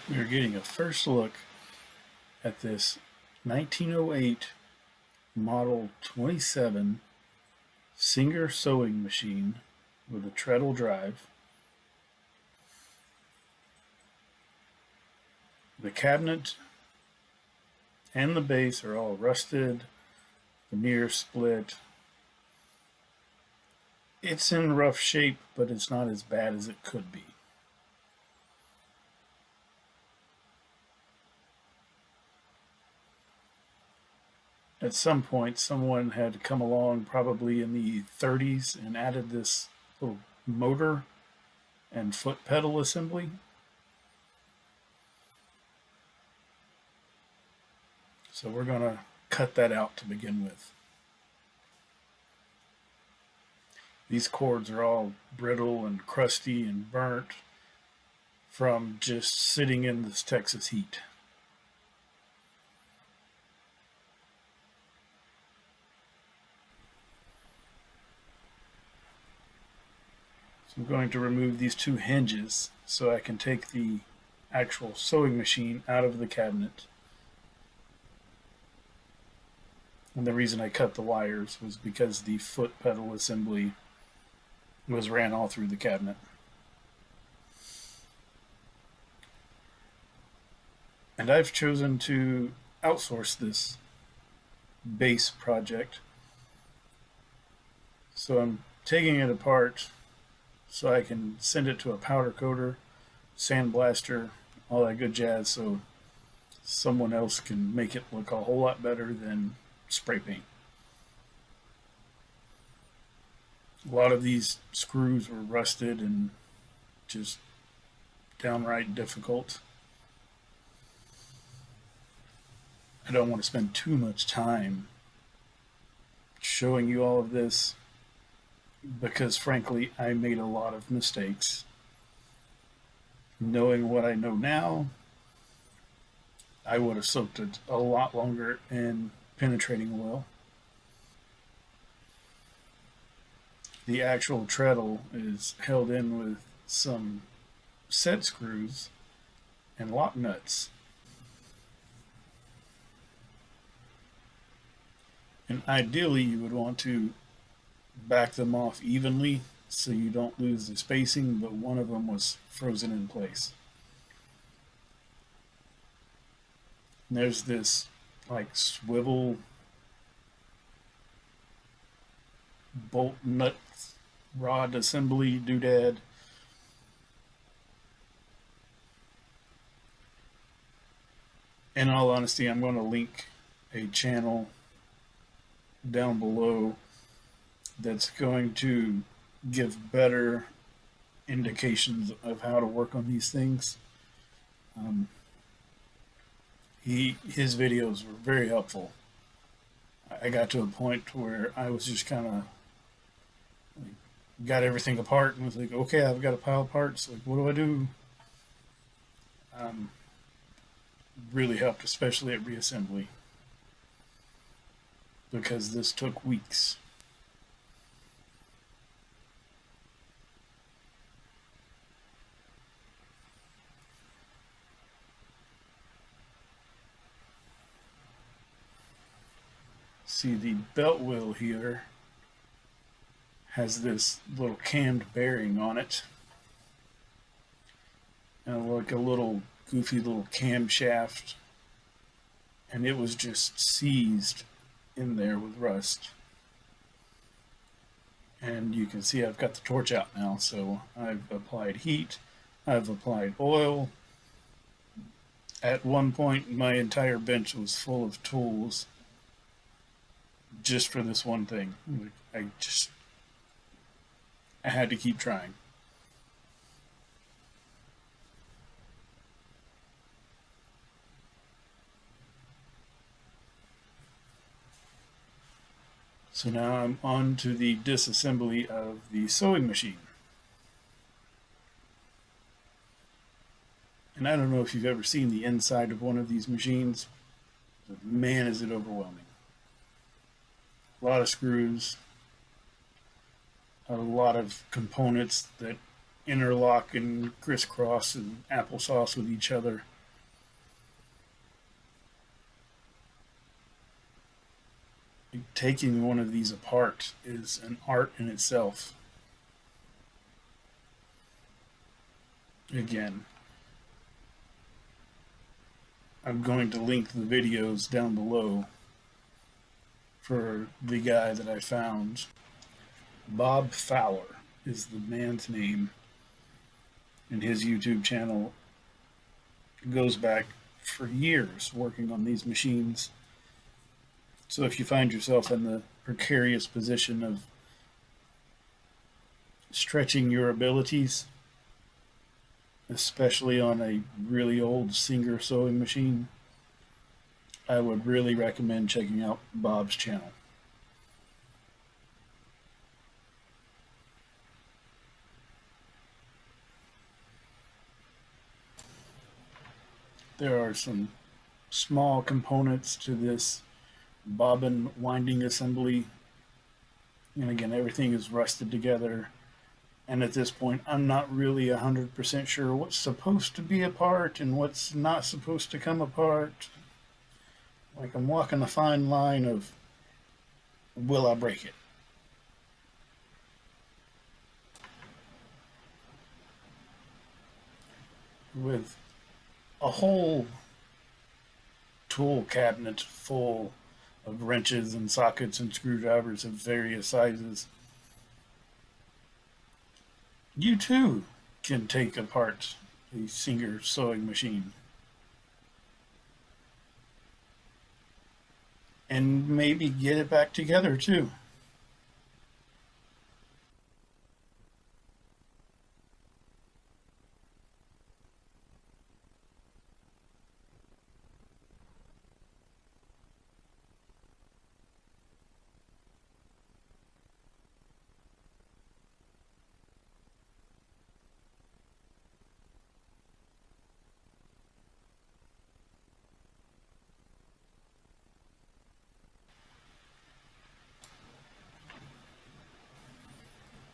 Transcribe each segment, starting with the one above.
We are getting a first look at this 1908 Model 27 Singer sewing machine with a Treadle drive. The cabinet and the base are all rusted, veneer split. It's in rough shape, but it's not as bad as it could be. At some point, someone had come along, probably in the 30s, and added this little motor and foot pedal assembly. So we're going to cut that out to begin with. These cords are all brittle and crusty and burnt from just sitting in this Texas heat. So I'm going to remove these two hinges so I can take the actual sewing machine out of the cabinet. And the reason I cut the wires was because the foot pedal assembly was ran all through the cabinet. And I've chosen to outsource this base project. So I'm taking it apart so I can send it to a powder coater, sandblaster, all that good jazz, so someone else can make it look a whole lot better than spray paint. A lot of these screws were rusted and just downright difficult. I don't want to spend too much time showing you all of this because, frankly, I made a lot of mistakes. Knowing what I know now, I would have soaked it a lot longer in penetrating oil. The actual treadle is held in with some set screws and lock nuts. And ideally, you would want to back them off evenly so you don't lose the spacing, but one of them was frozen in place. And there's this like swivel bolt nut rod assembly doodad. In all honesty, I'm going to link a channel down below that's going to give better indications of how to work on these things. His videos were very helpful. I got to a point where I was just kind of got everything apart and was like, okay, I've got a pile of parts. Like, what do I do? Really helped, especially at reassembly, because this took weeks. See, the belt wheel here has this little cammed bearing on it, and like a little goofy little camshaft, and it was just seized in there with rust. And you can see I've got the torch out now, so I've applied heat, I've applied oil. At one point, my entire bench was full of tools just for this one thing. I had to keep trying. So now I'm on to the disassembly of the sewing machine. And I don't know if you've ever seen the inside of one of these machines, but man, is it overwhelming. A lot of screws, a lot of components that interlock and crisscross and applesauce with each other. taking one of these apart is an art in itself. Again, I'm going to link the videos down below for the guy that I found. Bob Fowler is the man's name, and his YouTube channel goes back for years working on these machines. So if you find yourself in the precarious position of stretching your abilities, especially on a really old Singer sewing machine, I would really recommend checking out Bob's channel. There are some small components to this bobbin winding assembly, and again, everything is rusted together, and at this point I'm not really 100% sure what's supposed to be apart and what's not supposed to come apart. Like, I'm walking a fine line of, will I break it? With a whole tool cabinet full of wrenches and sockets and screwdrivers of various sizes, you too can take apart a Singer sewing machine and maybe get it back together too.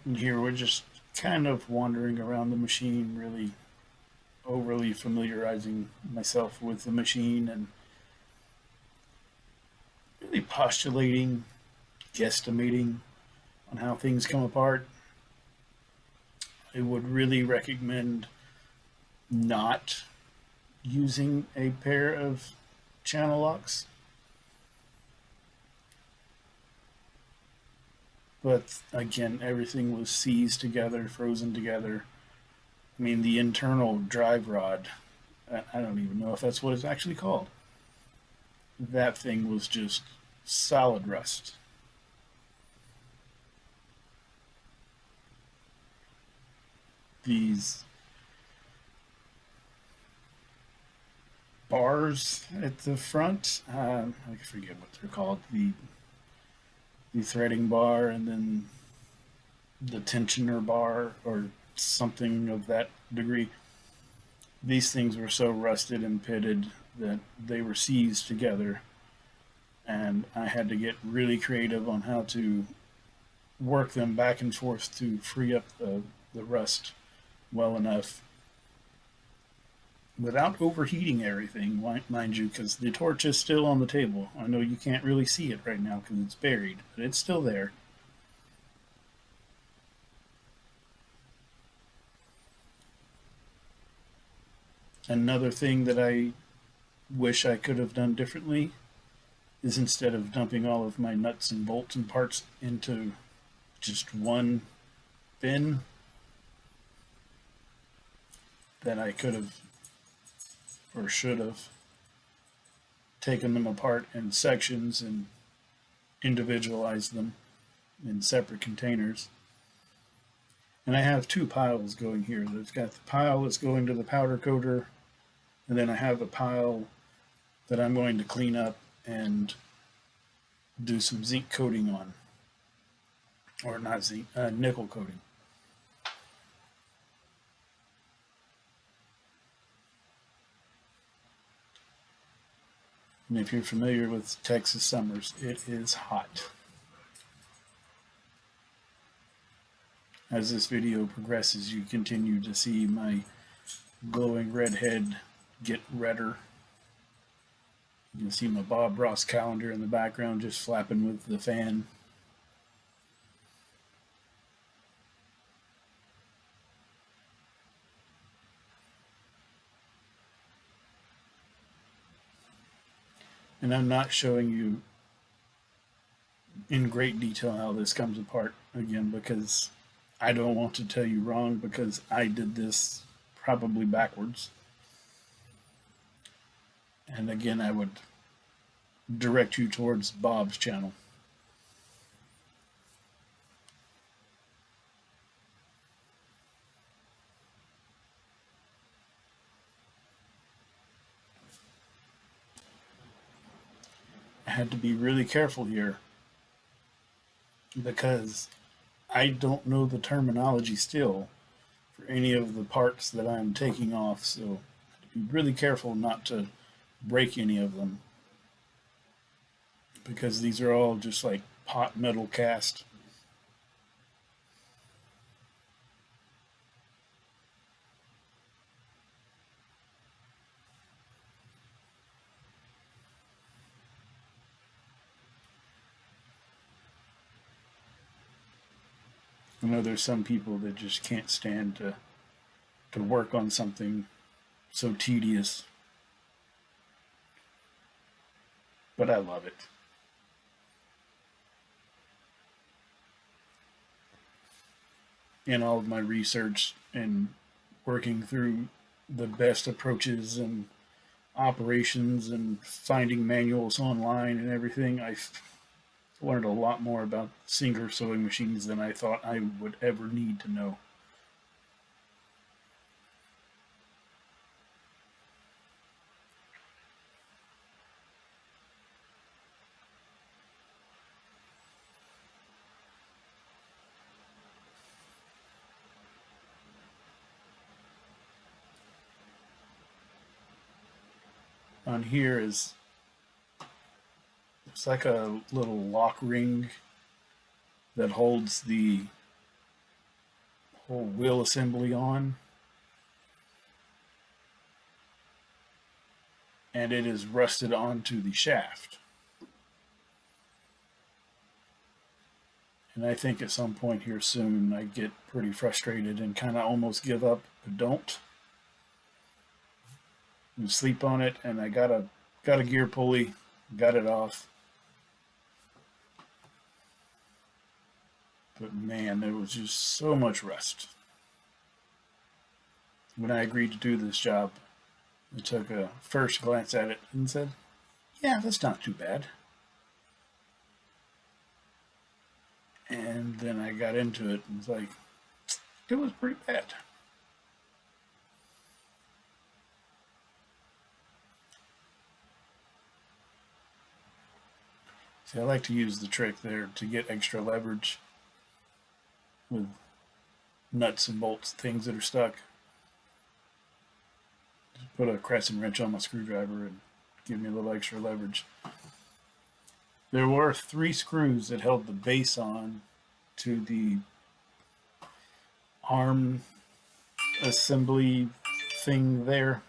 And here we're just kind of wandering around the machine, really overly familiarizing myself with the machine and really postulating, guesstimating on how things come apart. I would really recommend not using a pair of channel locks. But again, everything was seized together, frozen together. I mean, the internal drive rod, I don't even know if that's what it's actually called. That thing was just solid rust. These bars at the front, I forget what they're called, the threading bar and then the tensioner bar or something of that degree. These things were so rusted and pitted that they were seized together, and I had to get really creative on how to work them back and forth to free up the rust well enough without overheating everything, mind you, because the torch is still on the table. I know you can't really see it right now because it's buried, but it's still there. Another thing that I wish I could have done differently is, instead of dumping all of my nuts and bolts and parts into just one bin, that I could have or should have taken them apart in sections and individualized them in separate containers. And I have two piles going here. I've got the pile that's going to the powder coater, and then I have a pile that I'm going to clean up and do some zinc coating on. Or not zinc, nickel coating. And if you're familiar with Texas summers, it is hot. As this video progresses, you continue to see my glowing red head get redder You can see my Bob Ross calendar in the background just flapping with the fan. And I'm not showing you in great detail how this comes apart again because I don't want to tell you wrong because I did this probably backwards. And again, I would direct you towards Bob's channel. I had to be really careful here because I don't know the terminology still for any of the parts that I'm taking off, so I have to be really careful not to break any of them because these are all just like pot metal cast. I know there's some people that just can't stand to work on something so tedious, but I love it. In all of my research and working through the best approaches and operations and finding manuals online and everything, I learned a lot more about Singer sewing machines than I thought I would ever need to know. On here is it's like a little lock ring that holds the whole wheel assembly on, and it is rusted onto the shaft. And I think at some point here soon I get pretty frustrated and kind of almost give up, but don't. And sleep on it, and I got a gear pulley, got it off. But man, there was just so much rust. When I agreed to do this job, I took a first glance at it and said, yeah, that's not too bad. And then I got into it and was like, it was pretty bad. See, I like to use the trick there to get extra leverage with nuts and bolts, things that are stuck. Just put a crescent wrench on my screwdriver and give me a little extra leverage. There were 3 screws that held the base on to the arm assembly thing there.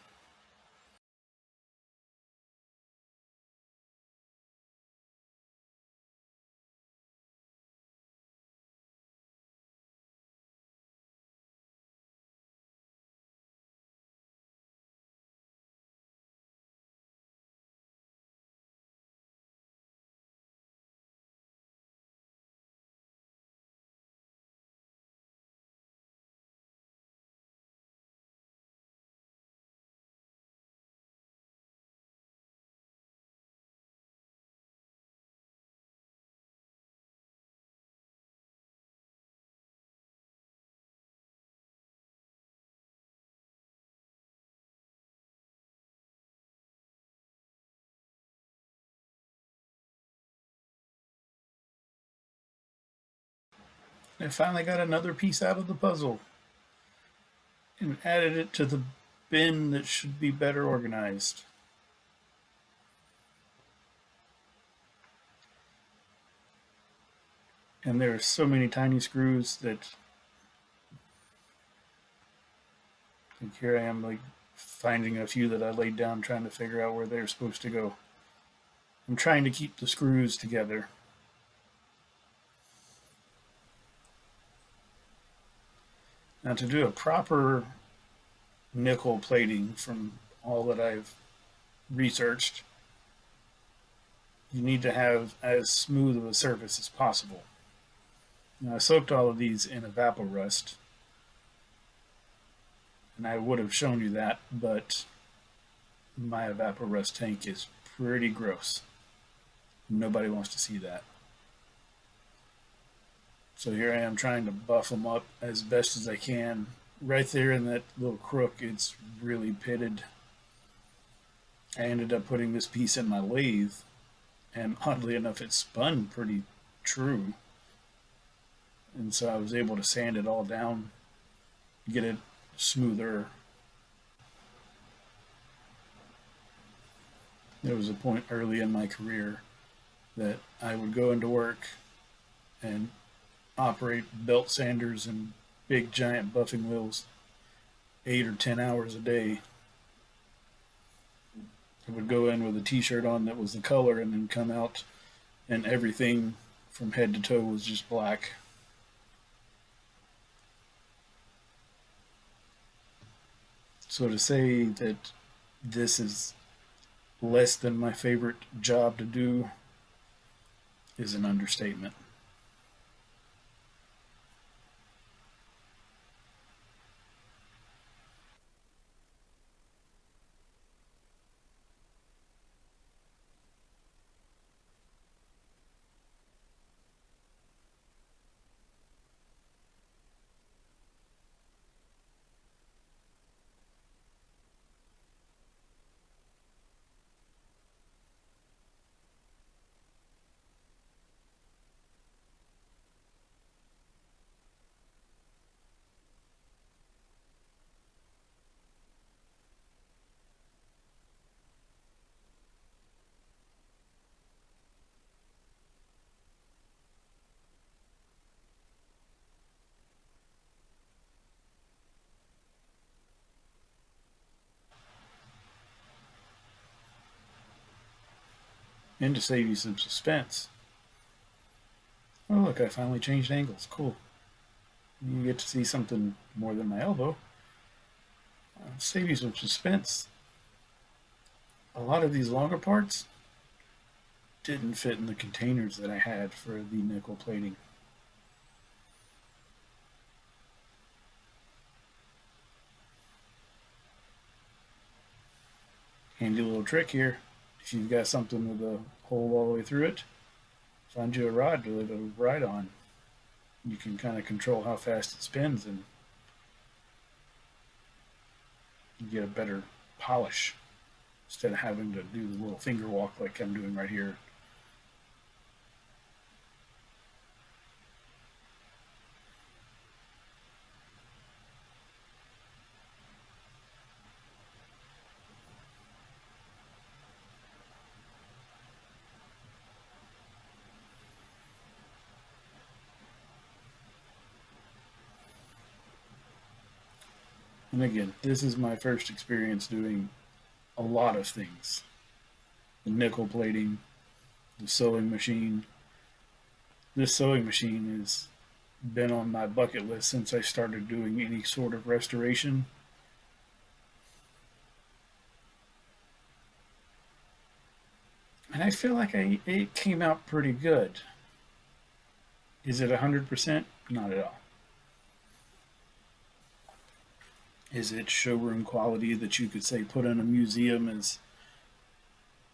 I finally got another piece out of the puzzle and added it to the bin that should be better organized. And there are so many tiny screws that like here I am like finding a few that I laid down trying to figure out where they're supposed to go. I'm trying to keep the screws together. Now, to do a proper nickel plating, from all that I've researched, you need to have as smooth of a surface as possible. Now, I soaked all of these in evaporust, and I would have shown you that, but my evaporust tank is pretty gross. Nobody wants to see that. So here I am trying to buff them up as best as I can. Right there in that little crook, it's really pitted. I ended up putting this piece in my lathe, and oddly enough, it spun pretty true. And so I was able to sand it all down, get it smoother. There was a point early in my career that I would go into work and operate belt sanders and big giant buffing wheels 8 or 10 hours a day. I would go in with a t-shirt on that was the color and then come out and everything from head to toe was just black. So to say that this is less than my favorite job to do is an understatement. And to save you some suspense, oh look, I finally changed angles. Cool. You get to see something more than my elbow. Save you some suspense. A lot of these longer parts didn't fit in the containers that I had for the nickel plating. Handy little trick here. If you've got something with a hole all the way through it, find you a rod to let it ride on. You can kind of control how fast it spins and you get a better polish instead of having to do the little finger walk like I'm doing right here. And again, this is my first experience doing a lot of things. The nickel plating, the sewing machine. This sewing machine has been on my bucket list since I started doing any sort of restoration. And I feel like it came out pretty good. Is it 100%? Not at all. Is it showroom quality that you could say put in a museum as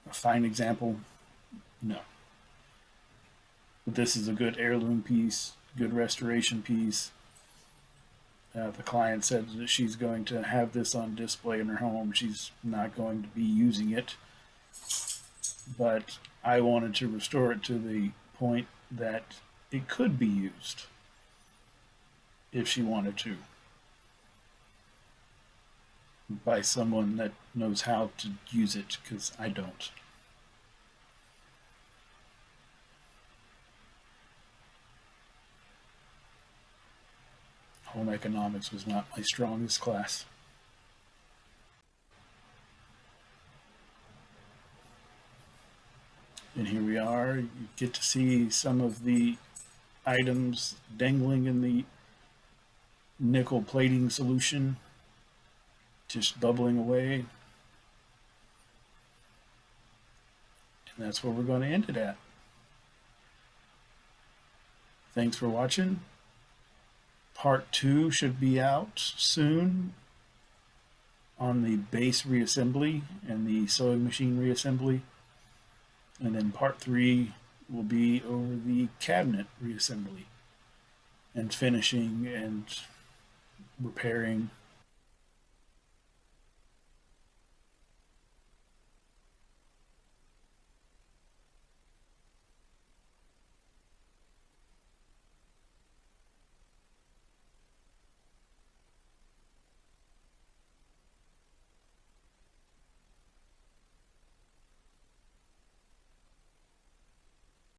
a fine example? No. But this is a good heirloom piece, good restoration piece. The client said that she's going to have this on display in her home. She's not going to be using it. But I wanted to restore it to the point that it could be used if she wanted to by someone that knows how to use it, because I don't. Home economics was not my strongest class. And here we are. You get to see some of the items dangling in the nickel plating solution, just bubbling away. And that's where we're going to end it at. Thanks for watching. Part 2 should be out soon on the base reassembly and the sewing machine reassembly. And then part 3 will be over the cabinet reassembly and finishing and repairing